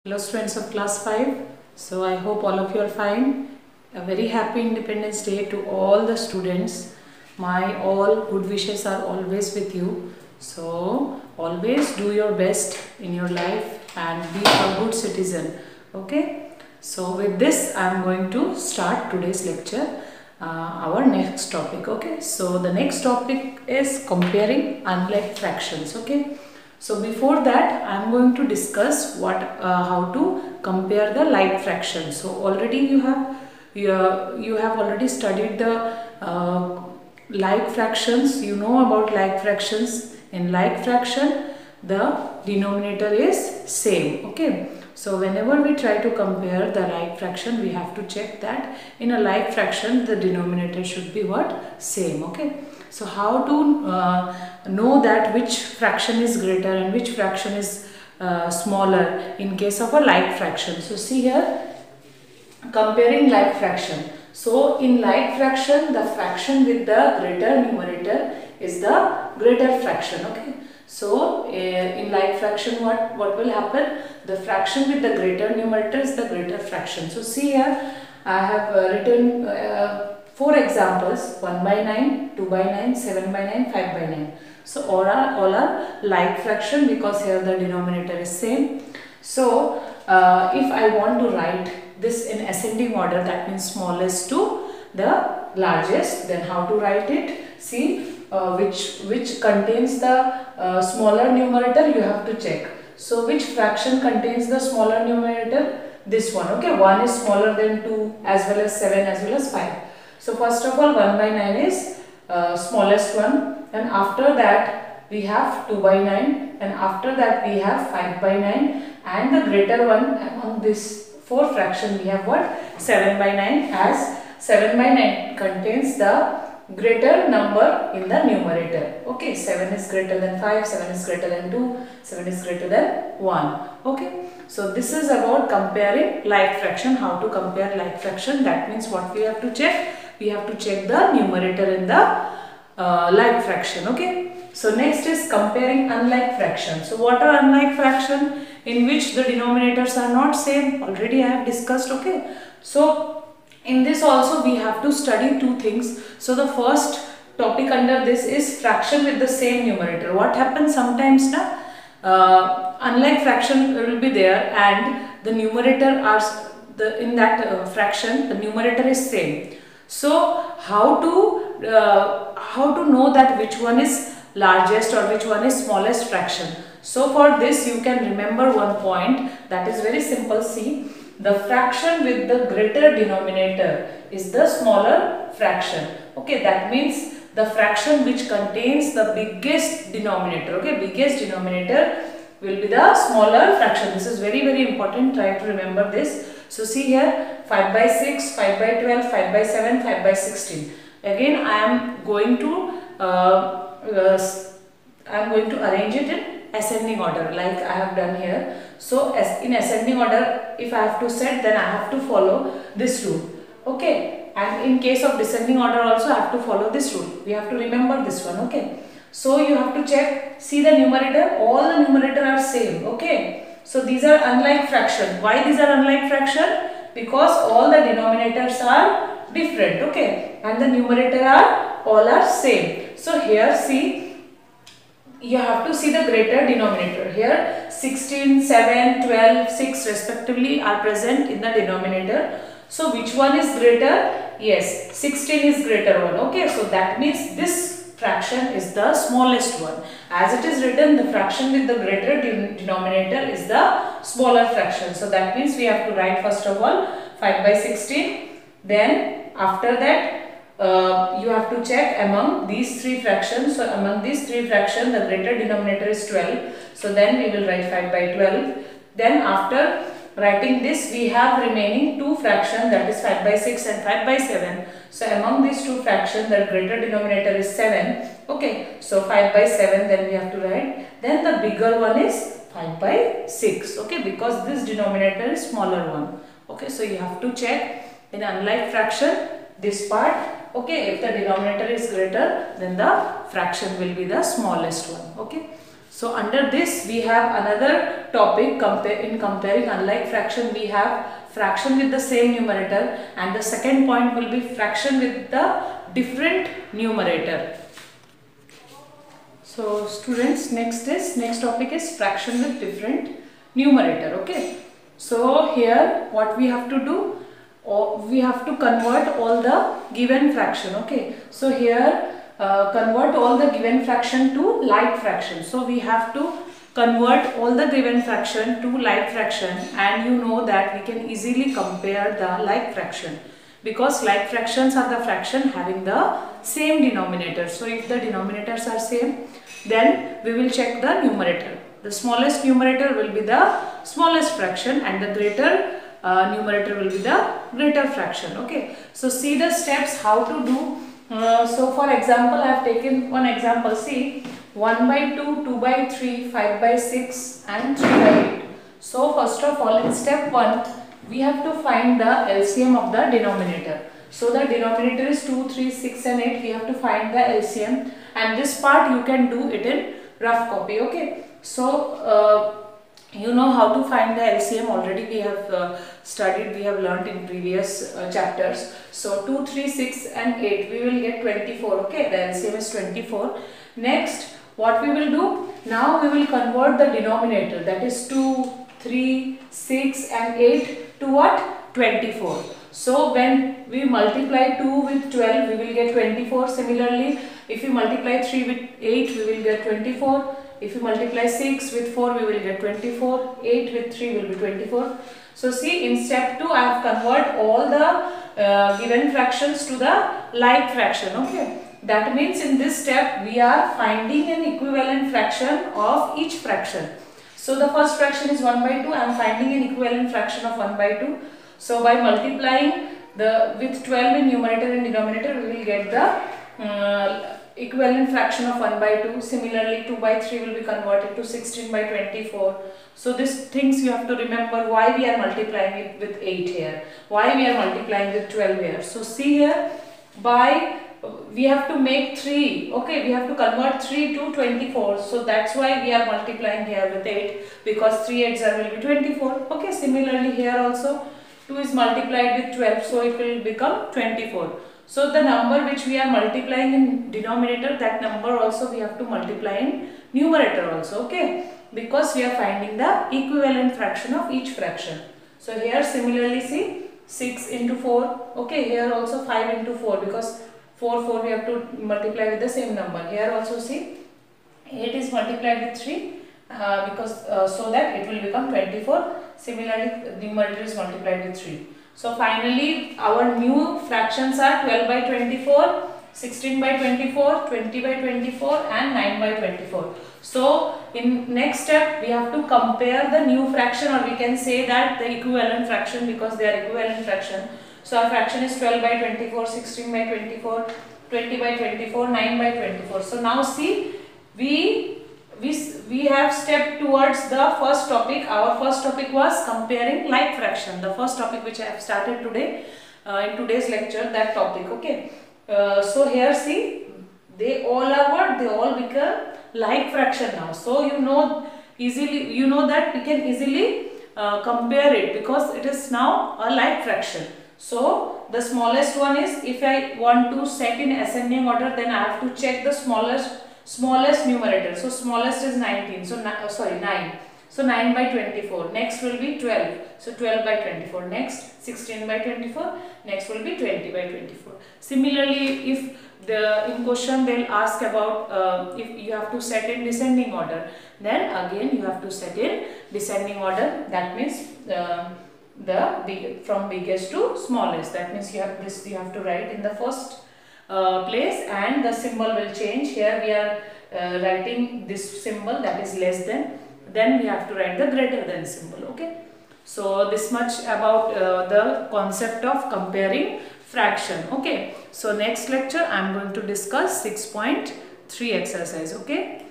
Hello students of class 5. So I hope all of you are fine. A very happy Independence Day to all the students. My all good wishes are always with you. So always do your best in your life and be a good citizen. Okay. So with this I am going to start today's lecture. Our next topic. Okay. So the next topic is comparing unlike fractions. Okay. So before that I am going to discuss how to compare the like fractions. So already you have already studied the like fractions. You know about like fractions. In like fraction the denominator is same. Okay. So whenever we try to compare the like fraction, we have to check that in a like fraction the denominator should be what? Same. Okay. So how to know that which fraction is greater and which fraction is smaller in case of a like fraction? So see here, comparing like fraction. So in like fraction, the fraction with the greater numerator is the greater fraction. Okay. So in like fraction what will happen? The fraction with the greater numerator is the greater fraction. So see here, I have written 4 examples: 1 by 9, 2 by 9, 7 by 9, 5 by 9. So all are like fraction because here the denominator is same. So if I want to write this in ascending order, that means smallest to the largest, then how to write it? See, which contains the smaller numerator, you have to check. So which fraction contains the smaller numerator? This one. Okay, 1 is smaller than 2 as well as 7 as well as 5. So first of all 1 by 9 is smallest one, and after that we have 2 by 9, and after that we have 5 by 9, and the greater one among this 4 fraction we have what? 7 by 9, as 7 by 9 contains the greater number in the numerator. Okay, 7 is greater than 5, 7 is greater than 2, 7 is greater than 1. Okay, so this is about comparing like fraction. How to compare like fraction? That means what we have to check? We have to check the numerator in the like fraction. Okay, so next is comparing unlike fraction. So what are unlike fraction? In which the denominators are not same. Already I have discussed. Okay, so in this also we have to study 2 things. So the first topic under this is fraction with the same numerator. What happens sometimes na, unlike fraction will be there and the numerator are in that fraction the numerator is same. So how to know that which one is largest or which one is smallest fraction? So for this you can remember one point, that is very simple. See, the fraction with the greater denominator is the smaller fraction. Okay, that means the fraction which contains the biggest denominator. Okay, biggest denominator will be the smaller fraction. This is very important. Try to remember this. So see here, 5 by 6, 5 by 12, 5 by 7, 5 by 16. Again I am going to arrange it in ascending order like I have done here. So as in ascending order, if I have to set, then I have to follow this rule. Okay, and in case of descending order also I have to follow this rule. We have to remember this one. Okay, so you have to check. See the numerator, all the numerator are same. Okay, so these are unlike fraction. Why these are unlike fraction? Because all the denominators are different. Okay, and the numerator all are same. So here see, you have to see the greater denominator. Here 16, 7, 12, 6 respectively are present in the denominator. So which one is greater? Yes, 16 is greater one. Okay, so that means this fraction is the smallest one. As it is written, the fraction with the greater denominator is the smaller fraction. So that means we have to write first of all 5 by 16. Then after that you have to check among these 3 fractions. So among these 3 fractions the greater denominator is 12. So then we will write 5 by 12. Then after writing this we have remaining 2 fractions, that is 5 by 6 and 5 by 7. So among these 2 fractions the greater denominator is 7. Okay, so 5 by 7 then we have to write. Then the bigger one is 5 by 6. Okay, because this denominator is smaller one. Okay, so you have to check in unlike fraction this part. Okay, if the denominator is greater then the fraction will be the smallest one. Okay, So under this we have another topic in comparing unlike fraction. We have fraction with the same numerator, and the second point will be fraction with the different numerator. So students, next topic is fraction with different numerator. Okay. So here what we have to do, we have to convert all the given fraction. Okay. So here convert all the given fraction to like fraction. So we have to convert all the given fraction to like fraction, and you know that we can easily compare the like fraction, because like fractions are the fraction having the same denominator. So if the denominators are same, then we will check the numerator. The smallest numerator will be the smallest fraction, and the greater numerator will be the greater fraction. Okay. So see the steps how to do. So for example, I have taken one example. See, 1 by 2, 2 by 3, 5 by 6 and 3 by 8. So first of all, in step 1, we have to find the LCM of the denominator. So the denominator is 2, 3, 6 and 8. We have to find the LCM, and this part you can do it in rough copy. Okay. So you know how to find the LCM already. We have studied, we have learnt in previous chapters. So 2, 3, 6 and 8, we will get 24. Okay, the LCM is 24. Next, what we will do? Now we will convert the denominator, that is 2, 3, 6 and 8 to what? 24. So when we multiply 2 with 12, we will get 24. Similarly, if we multiply 3 with 8, we will get 24. If you multiply 6 with 4, we will get 24. 8 with 3 will be 24. So see, in step 2, I have converted all the given fractions to the like fraction. Okay. That means in this step, we are finding an equivalent fraction of each fraction. So the first fraction is 1 by 2. I am finding an equivalent fraction of 1 by 2. So by multiplying with 12 in numerator and denominator, we will get the equivalent fraction of 1 by 2. Similarly, 2 by 3 will be converted to 16 by 24. So these things you have to remember, why we are multiplying it with 8 here, why we are multiplying with 12 here. So see here, we have to make 3, okay, we have to convert 3 to 24. So that's why we are multiplying here with 8, because 3 8s will be 24. Okay, similarly here also 2 is multiplied with 12, so it will become 24. So the number which we are multiplying in denominator, that number also we have to multiply in numerator also. Okay, because we are finding the equivalent fraction of each fraction. So here similarly see, 6 into 4. Okay, here also 5 into 4, because 4 we have to multiply with the same number. Here also see, 8 is multiplied with 3 because so that it will become 24. Similarly, numerator is multiplied with 3. So finally, our new fractions are 12 by 24, 16 by 24, 20 by 24 and 9 by 24. So in next step, we have to compare the new fraction, or we can say that the equivalent fraction, because they are equivalent fraction. So our fraction is 12 by 24, 16 by 24, 20 by 24, 9 by 24. So now see, we have stepped towards the first topic. Our first topic was comparing like fraction, the first topic which I have started today in today's lecture, that topic. Okay. So here see, they all are what? They all become like fraction now. So you know that we can easily compare it, because it is now a like fraction. So the smallest one is, if I want to set in ascending order, then I have to check the smallest numerator. So smallest is 19. So 9. So 9 by 24. Next will be 12. So 12 by 24. Next 16 by 24. Next will be 20 by 24. Similarly, if in question they will ask about if you have to set in descending order, then again you have to set in descending order. That means from biggest to smallest. That means you have to write in the first place, and the symbol will change. Here we are writing this symbol, that is less than. Then we have to write the greater than symbol. Okay. So this much about the concept of comparing fraction. Okay. So next lecture I am going to discuss 6.3 exercise. Okay.